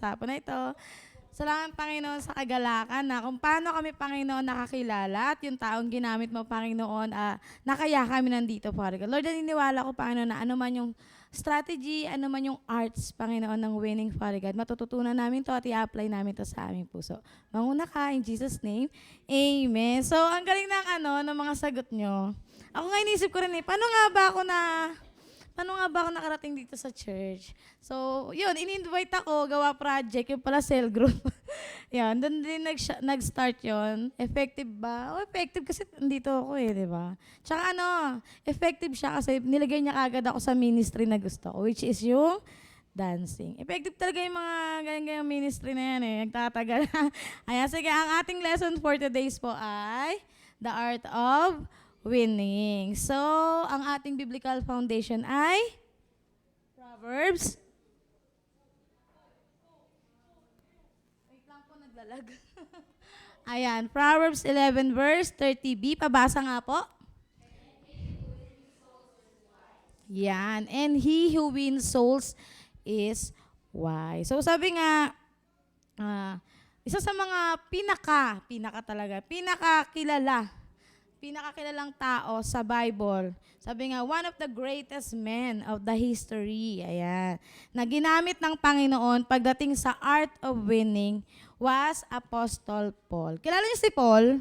pag-uusapan na ito. Salamat, Panginoon, sa kagalakan na kung paano kami, Panginoon, nakakilala at yung taong ginamit mo, Panginoon, na kaya kami nandito, Father God. Lord, naniniwala ko, Panginoon, na ano man yung strategy, ano man yung arts, Panginoon, ng winning, Father God, matututunan namin to at i-apply namin to sa aming puso. Manguna ka, in Jesus' name, Amen. So, ang galing ng mga sagot nyo. Ako nga inisip ko rin paano nga ba ako nakarating dito sa church? So, yun, in-invite ako, gawa project, yung pala cell group. Yan, doon din nag-start yun. Effective ba? Effective kasi nandito ako di ba? Tsaka effective siya kasi nilagay niya kagad ako sa ministry na gusto ko, which is yung dancing. Effective talaga yung mga ganyan ministry na yan nagtatagal. Ayan, sige, ang ating lesson for today's po ay the art of winning. So, ang ating biblical foundation ay Proverbs. Wait lang po, naglalag. Ayan, Proverbs 11 verse 30b. Pabasa nga po. Yan. And he who wins souls is wise. So, sabi nga, isa sa mga pinakakilalang tao sa Bible. Sabi nga, one of the greatest men of the history, ayan, na ginamit ng Panginoon pagdating sa art of winning was Apostle Paul. Kilala niyo si Paul?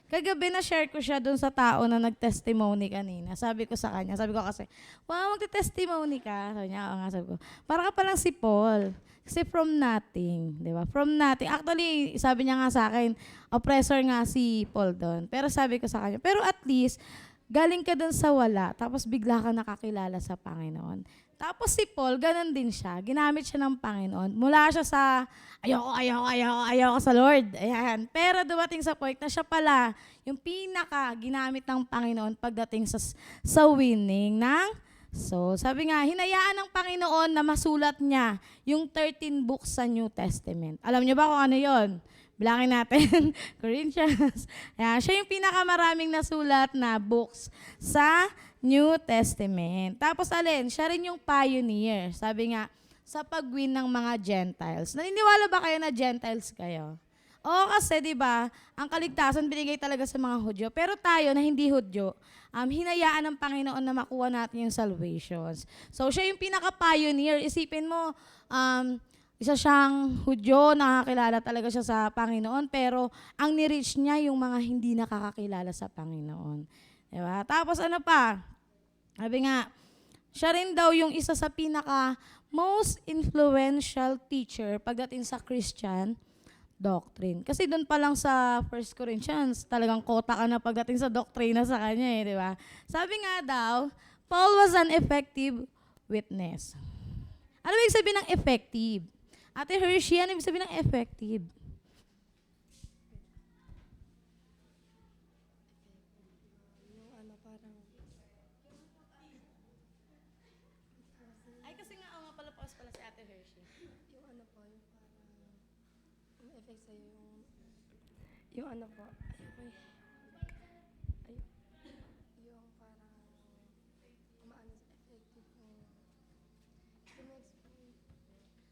Kagabi na-share ko siya dun sa tao na nag-testimony kanina. Sabi ko sa kanya, sabi ko kasi, wow, magte-testimony ka. Sabi niya, oo nga, sabi ko, para ka palang si Paul. Kasi from nothing, di ba? From nothing. Actually, sabi niya nga sa akin, oppressor nga si Paul doon. Pero sabi ko sa kanya, pero at least, galing ka doon sa wala, tapos bigla ka nakakilala sa Panginoon. Tapos si Paul, ganun din siya. Ginamit siya ng Panginoon. Mula siya sa, ayoko sa Lord. Ayan. Pero dumating sa point na siya pala, yung ginamit ng Panginoon pagdating sa winning ng so, sabi nga, hinayaan ng Panginoon na masulat niya yung 13 books sa New Testament. Alam niyo ba kung ano yon? Bilangin natin. Corinthians. Ayan, siya yung pinakamaraming nasulat na books sa New Testament. Tapos siya rin yung pioneer. Sabi nga, sa pag-win ng mga Gentiles. Naniniwala ba kayo na Gentiles kayo? Oo, kasi di ba, ang kaligtasan binigay talaga sa mga Hudyo. Pero tayo na hindi Hudyo, hinayaan ng Panginoon na makuha natin yung salvations. So, siya yung pinaka-pioneer. Isipin mo, isa siyang Hudyo, nakakilala talaga siya sa Panginoon, pero ang ni-reach niya yung mga hindi nakakakilala sa Panginoon. Diba? Tapos ano pa? Sabi nga, siya rin daw yung isa sa pinaka-most influential teacher pagdating sa Christian doctrine. Kasi doon pa lang sa 1 Corinthians, talagang kota ka na pagdating sa doktrina sa kanya di ba? Sabi nga daw, Paul was an effective witness. Ano ibig sabihin ng effective? Ate Hershey, ano ibig sabihin ng effective? Ay, kasi nga, pala si Ate Hershey. Yung ano po, yung parang, yung effect sa'yo, yung ano po, yung parang, umaano sa effective yung explain.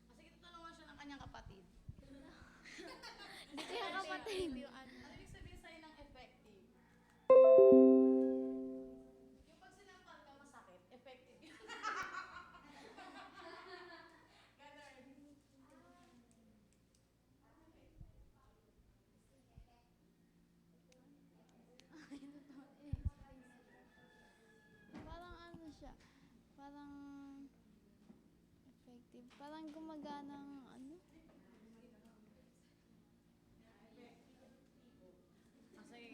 Sige, tutulungan siya ng kanyang kapatid. Hindi kaya kapatid. Ano ibig sabihin sa'yo ng effective? Yung pag sinampal ka, masakit, effective yun. Parang ano siya, parang effective, parang gumaganang ano. Sige,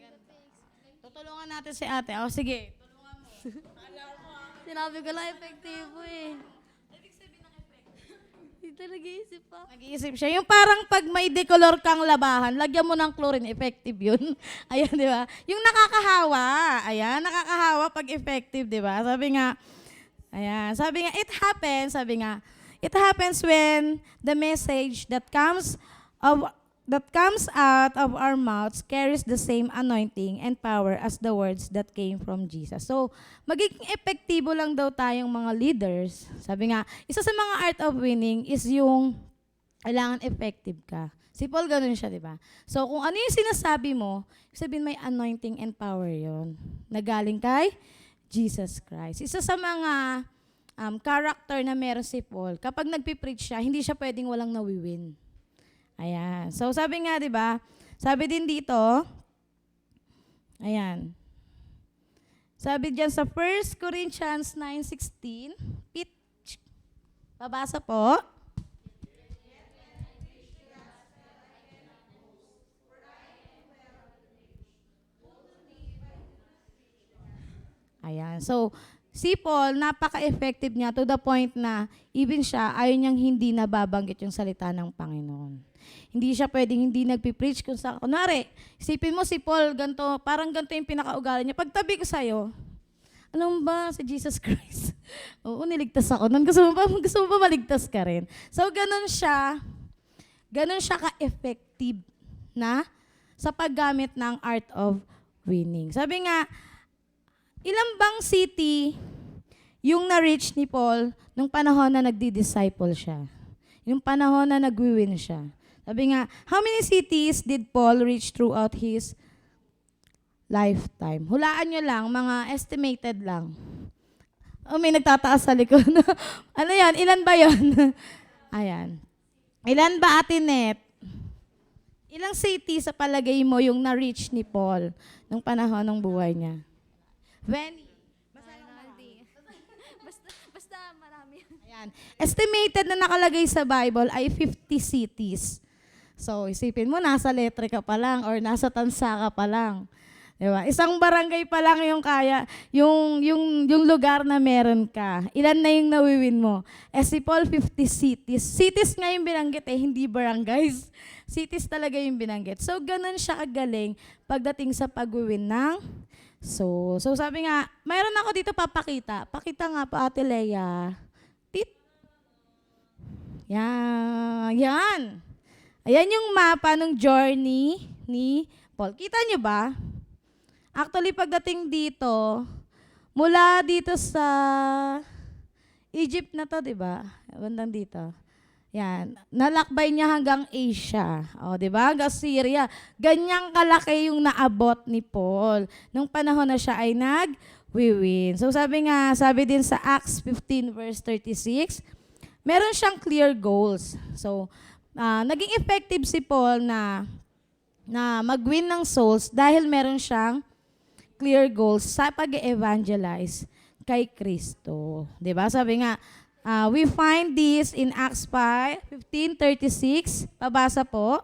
ganito. Tutulungan natin si ate. Sige, tulungan mo. Sinabi ko lang epektibo Ibig sabihin ng effective? Hindi talaga isip pa. Nag-iisip siya. Yung parang pag may decolor kang labahan, lagyan mo ng chlorine, effective yun. Ayan, di ba? Yung nakakahawa. Ayan, nakakahawa pag effective, di ba? Sabi nga, it happens when the message that comes that comes out of our mouths carries the same anointing and power as the words that came from Jesus. So, magiging epektibo lang daw tayong mga leaders. Sabi nga, isa sa mga art of winning is yung kailangan effective ka. Si Paul ganun siya, di ba? So, kung ano yung sinasabi mo, sabihin may anointing and power yon na galing kay Jesus Christ. Isa sa mga character na meron si Paul, kapag nagpipreach siya, hindi siya pwedeng walang nawiwin. Ayan. So, sabi nga, di ba? Sabi din dito, ayan. Sabi diyan sa 1 Corinthians 9:16, babasa po. Ayan. So, si Paul, napaka-effective niya to the point na even siya, ayaw niyang hindi nababanggit yung salita ng Panginoon. Hindi siya pwedeng hindi nagpipreach kung sa, kunwari, isipin mo si Paul, ganito, parang ganito yung pinakaugali niya. Pagtabi ko sa'yo, anong ba si Jesus Christ? Oo, niligtas ako. Nung gusto mo ba maligtas ka rin? So, ganun siya ka-effective na sa paggamit ng art of winning. Sabi nga, ilang bang city yung na-reach ni Paul nung panahon na nagdi-disciple siya? Yung panahon na nag-win siya. Sabi nga, how many cities did Paul reach throughout his lifetime? Hulaan nyo lang, mga estimated lang. Oh, may nagtataas sa likod. Ano yan? Ilan ba yon? Ayan. Ilan ba, Ate Net? Ilang cities sa palagay mo yung na-reach ni Paul nung panahon ng buhay niya? Benny. Basta marami. Ayan. Estimated na nakalagay sa Bible ay 50 cities. So, isipin mo, nasa Letre ka pa lang or nasa Tansa ka pa lang. Diba? Isang barangay pa lang yung kaya, yung lugar na meron ka. Ilan na yung nawiwin mo? Si Paul, 50 cities. Cities nga yung binanggit hindi barangays. Cities talaga yung binanggit. So, ganun siya kagaling pagdating sa pagwiwin ng soul. So, sabi nga, mayroon ako dito papakita. Pakita nga pa, Ate Leia. Yan. Ayan yung mapa ng journey ni Paul. Kita nyo ba? Actually, pagdating dito, mula dito sa Egypt na to, di ba? Bandang dito. Yan. Nalakbay niya hanggang Asia. O, di ba? Hanggang Syria. Ganyang kalaki yung naabot ni Paul nung panahon na siya ay nag-win. So, sabi din sa Acts 15 verse 36, meron siyang clear goals. So, naging effective si Paul na mag-win ng souls dahil meron siyang clear goals sa pag-evangelize kay Kristo. 'Di ba? Sabi nga, we find this in Acts 5:15-36. Pabasa po.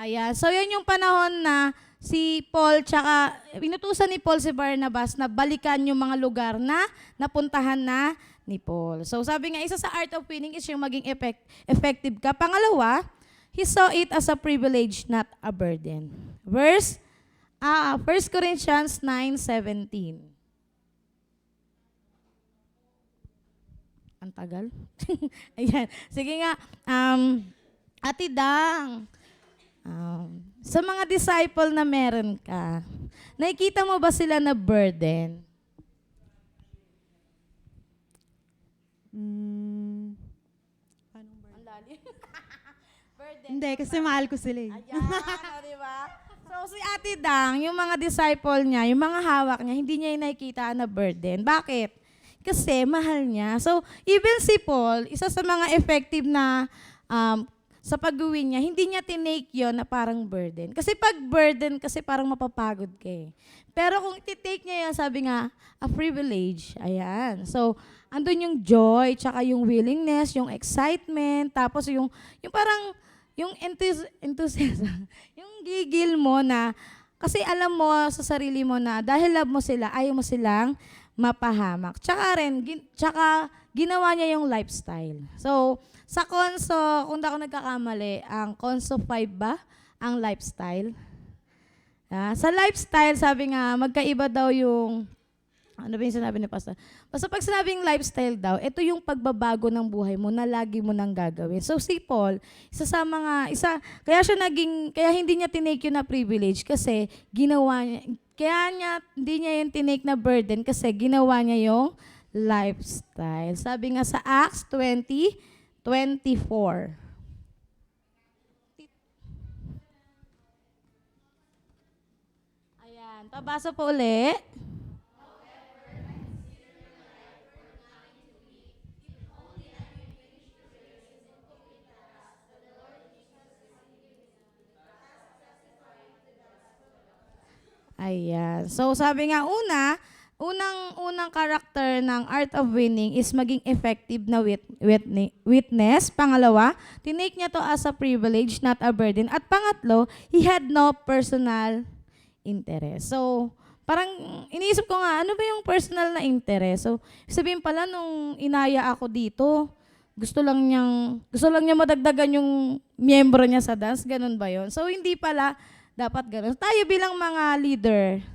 Ayan. So, yun yung panahon na si Paul, tsaka inutusan ni Paul si Barnabas na balikan yung mga lugar na napuntahan na ni Paul. So, sabi nga, isa sa art of winning is yung maging effective ka. Pangalawa, he saw it as a privilege, not a burden. 1 Corinthians 9:17. Ang tagal. Ayan. Sige nga, Ate Dang, sa mga disciple na meron ka, nakikita mo ba sila na burden? Anong burden? Ang lalim. Burden. Hindi, kasi mahal ko sila eh. Ayan, di ba? So, si Ate Dang, yung mga disciple niya, yung mga hawak niya, hindi niya yung nakikita na burden. Bakit? Kasi mahal niya. So, even si Paul, isa sa mga effective na sa pag-uwi niya, hindi niya tinake yon na parang burden. Kasi pag burden, kasi parang mapapagod ka eh. Pero kung iti-take niya yan, sabi nga, a privilege. Ayan. So, andun yung joy, tsaka yung willingness, yung excitement, tapos yung parang, yung enthusiasm, yung gigil mo na, kasi alam mo sa sarili mo na, dahil love mo sila, ayaw mo silang mapahamak. Tsaka ginawa niya yung lifestyle. So, sa Konso, kung di ako nagkakamali, ang Konso 5 ba? Ang lifestyle. Sa lifestyle, sabi nga, magkaiba daw yung, ano ba yung sinabi ni Pastor? Basta pag sinabing lifestyle daw, ito yung pagbabago ng buhay mo na lagi mo nang gagawin. So si Paul, kaya hindi niya tinake yun na privilege kasi ginawa niya, hindi niya yung tinake na burden kasi ginawa niya yung lifestyle. Sabi nga sa Acts 20:24. Ayan, pabasa po uli. Ayan. So sabi nga unang karakter ng Art of Winning is maging effective na witness. Pangalawa, tinake niya to as a privilege, not a burden. At pangatlo, he had no personal interest. So, parang iniisip ko nga, ano ba yung personal na interest? So, sabihin pala nung inaya ako dito, gusto lang niya madagdagan yung miyembro niya sa dance, ganun ba yun? So, hindi pala dapat ganun. Tayo bilang mga leader,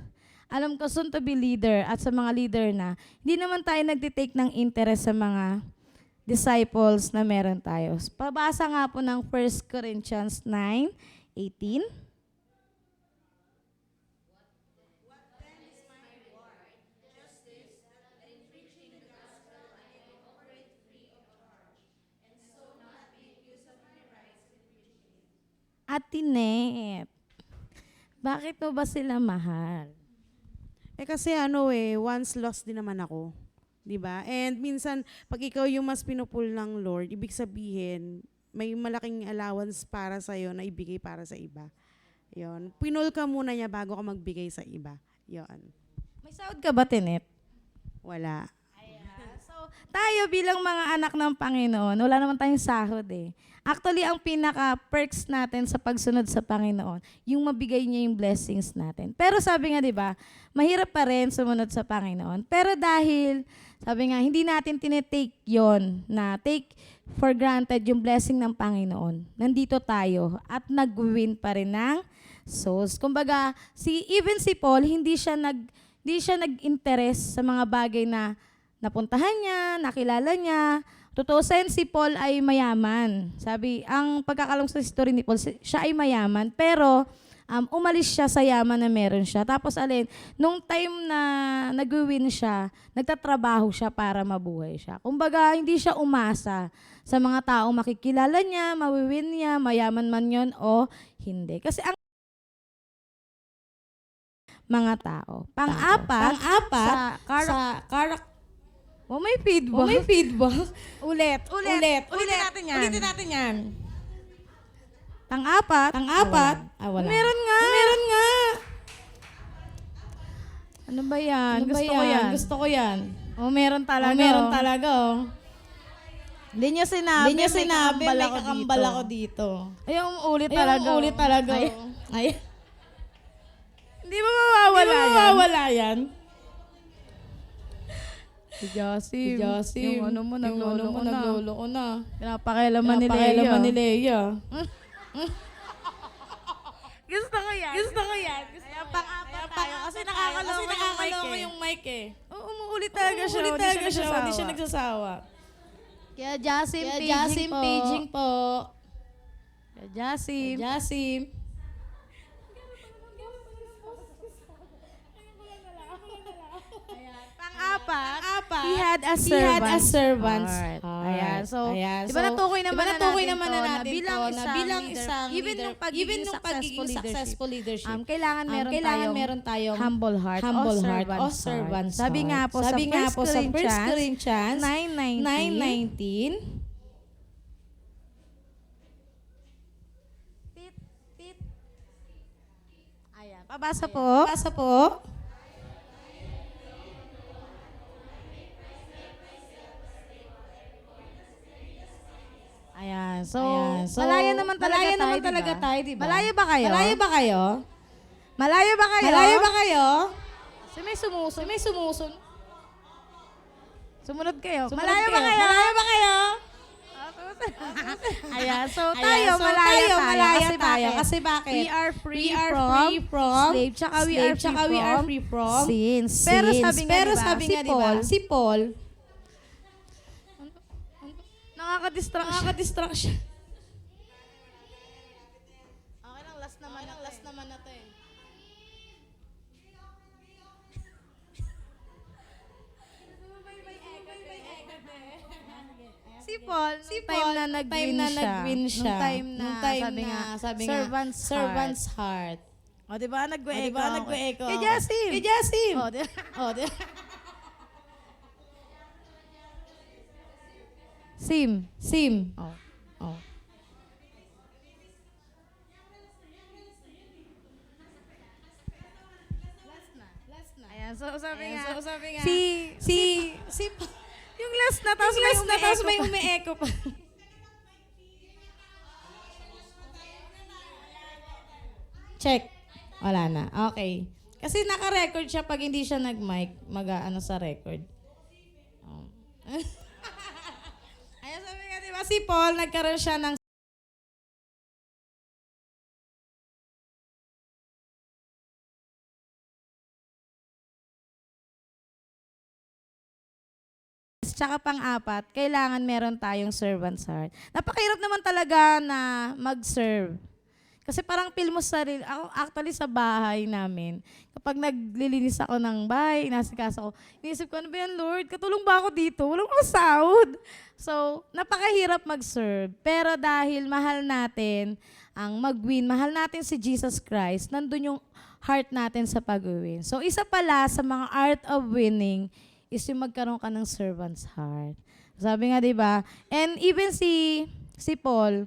alam ko soon to be leader at sa mga leader na, hindi naman tayo nagtitake ng interest sa mga disciples na meron tayo. Pabasa nga po ng 1 Corinthians 9:18. Ate Net, bakit mo ba sila mahal? Kasi once lost din naman ako. 'Di ba? And minsan, pag ikaw yung mas pinupul ng Lord, ibig sabihin, may malaking allowance para sa'yo na ibigay para sa iba. Yon. Pinul ka muna niya bago ka magbigay sa iba. Yon. May sahod ka ba, Tinet? Wala. So, tayo bilang mga anak ng Panginoon, wala naman tayong sahod eh. Actually, ang pinaka-perks natin sa pagsunod sa Panginoon, yung mabigay niya yung blessings natin. Pero sabi nga, di ba, mahirap pa rin sumunod sa Panginoon. Pero dahil, sabi nga, hindi natin tinitake yon na take for granted yung blessing ng Panginoon. Nandito tayo at nag-win pa rin ng souls. Kumbaga, even si Paul, hindi siya nag-interest sa mga bagay na napuntahan niya, nakilala niya. Tutusin, si Paul ay mayaman. Sabi, ang pagkakalong sa story ni Paul, siya ay mayaman, pero umalis siya sa yaman na meron siya. Tapos nung time na nag-win siya, nagtatrabaho siya para mabuhay siya. Kumbaga, hindi siya umasa sa mga taong makikilala niya, mawiwin niya, mayaman man yon o hindi. Kasi ang mga tao. Pang-apat sa Oh, may feedback. Ulit natin yan. Pang-apat. Wala. Meron nga. Ano ba yan? Gusto ko yan. Oh, meron talaga. Hindi niya sinabi, may kakambal ako dito. Ay, umuulit talaga. Ay. Hindi ba mawawala yan? Si Josim. Yung ano mo, naglolo ko na. Pinapakailaman ni Leia. Gusto ko yan. Kaya pang-apat tayo. Kasi nakakaloka yung mic eh. Oo, umuulit talaga siya. Hindi siya nagsasawa. Kaya Josim, paging po. Kaya Josim. Pang-apat, he had a servant's heart. Ayan. So, di ba natukoy naman na natin bilang isang even nung pagiging successful leadership, kailangan meron tayong humble heart o servant's heart. Sabi nga po sa 1 Corinthians 9:19. Ayan. Pabasa po. Ayan. So malaya naman talaga tayo, di ba? Malaya ba kayo? Kasi may sumusun. Sumunod kayo. Malaya ba kayo? Ayan, so tayo, malaya tayo. Kasi bakit? We are free from slave, tsaka we are free from sins. Pero sabi nga, diba, si Paul, nakaka-distract siya. Okay lang, last naman na to eh. Si Paul, time na nag-win siya. Nung time na, sabi nga, servant's heart. O, diba, nag-echo. Kay Jasim. O, diba? Sim. Oh. Last na. Ayan, so sabi nga, si yung last na, tapos may umi-echo pa. Check. Wala na. Okay. Kasi naka-record siya pag hindi siya nag-mic, mag-ano sa record. Oh. Ayan, sabi nga, diba, si Paul, nagkaroon siya ng tsaka pang-apat, kailangan meron tayong servant's heart. Napakahirap naman talaga na mag-serve. Kasi parang feel mo sarili, ako actually sa bahay namin, kapag naglilinis ako ng bahay, inasikaso ko, inisip ko, ano ba yan, Lord? Katulong ba ako dito? Walang akong sahod. So, napakahirap mag-serve. Pero dahil mahal natin ang mag-win, mahal natin si Jesus Christ, nandun yung heart natin sa pag-win. So, isa pala sa mga art of winning is yung magkaroon ka ng servant's heart. Sabi nga, di ba? And even si Paul,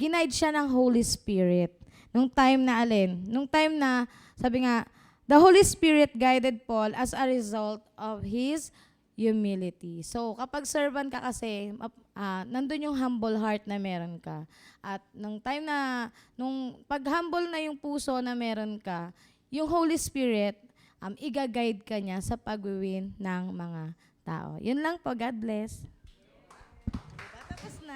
ginaid siya ng Holy Spirit. Nung time na, sabi nga, the Holy Spirit guided Paul as a result of his humility. So, kapag servant ka kasi, nandun yung humble heart na meron ka. At nung pag-humble na yung puso na meron ka, yung Holy Spirit, iga-guide ka niya sa pag-win ng mga tao. Yun lang po. God bless. Tapos na.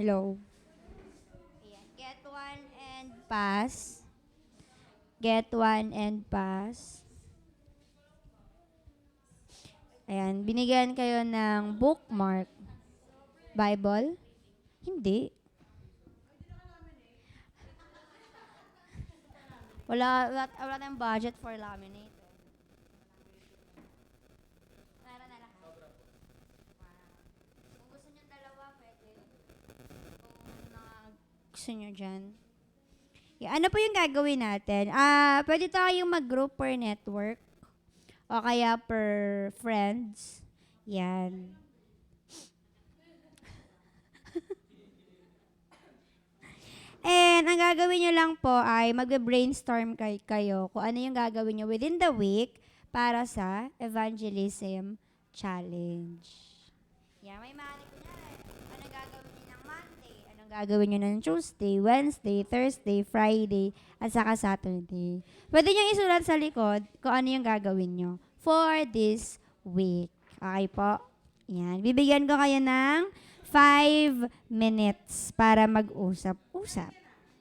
Hello. Ayan. Get one and pass. Get one and pass. Ayan. Binigyan kayo ng bookmark. Bible? Hindi. Wala tayong budget for laminate. Meron na lang. Wow. Kung gusto nyo dalawa, pwede. Gusto nyo dyan. Yeah, ano po yung gagawin natin? Pwede tayong mag-group per network o kaya per friends. Yan. And ang gagawin nyo lang po ay magbe-brainstorm kayo kung ano yung gagawin nyo within the week para sa evangelism challenge. Yan, may mali ko na. Anong gagawin nyo ng Monday? Anong gagawin nyo ng Tuesday, Wednesday, Thursday, Friday, at saka Saturday? Pwede nyo isulat sa likod kung ano yung gagawin nyo for this week. Okay po? Yan. Bibigyan ko kayo ng 5 minutes para mag-usap-usap.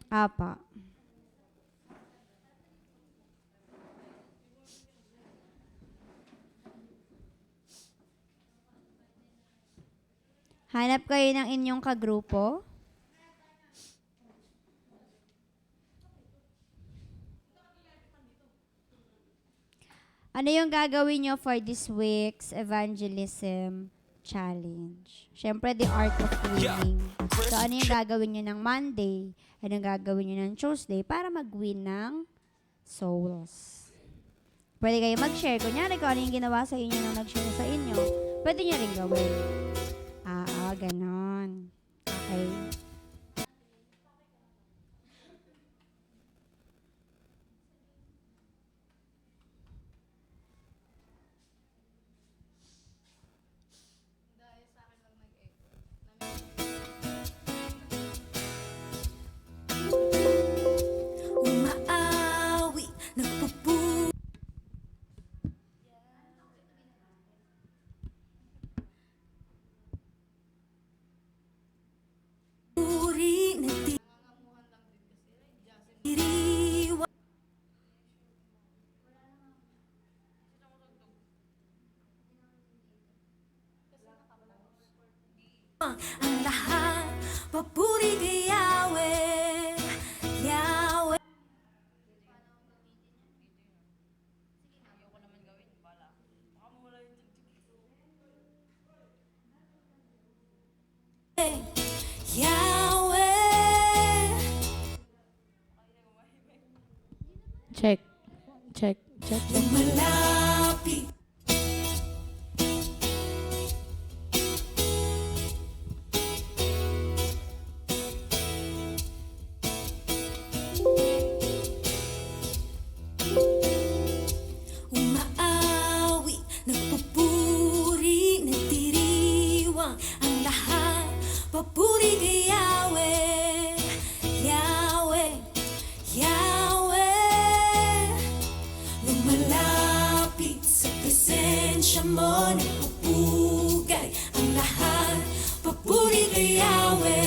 Apa. Hanap kayo ng inyong kagrupo. Ano yung gagawin nyo for this week's evangelism challenge? Siyempre, the art of winning. So, ano yung gagawin nyo ng Monday? Ano yung gagawin nyo ng Tuesday para mag-win ng souls? Pwede kayo mag-share. Kunyari, kung ano yung ginawa sa inyo nang nag-share sa inyo, pwede nyo rin gawin. Ganon. Okay. papuri kay Yahweh, Yahweh. Yahweh. Check. Check. Check. Lumalapit. Umaawi, nagpupuri, nagdiriwang ang lahat. Papuri kay Yahweh, Yahweh, Yahweh. Lumalapit sa presensya mo, nagpupugay ang lahat. Papuri kay Yahweh.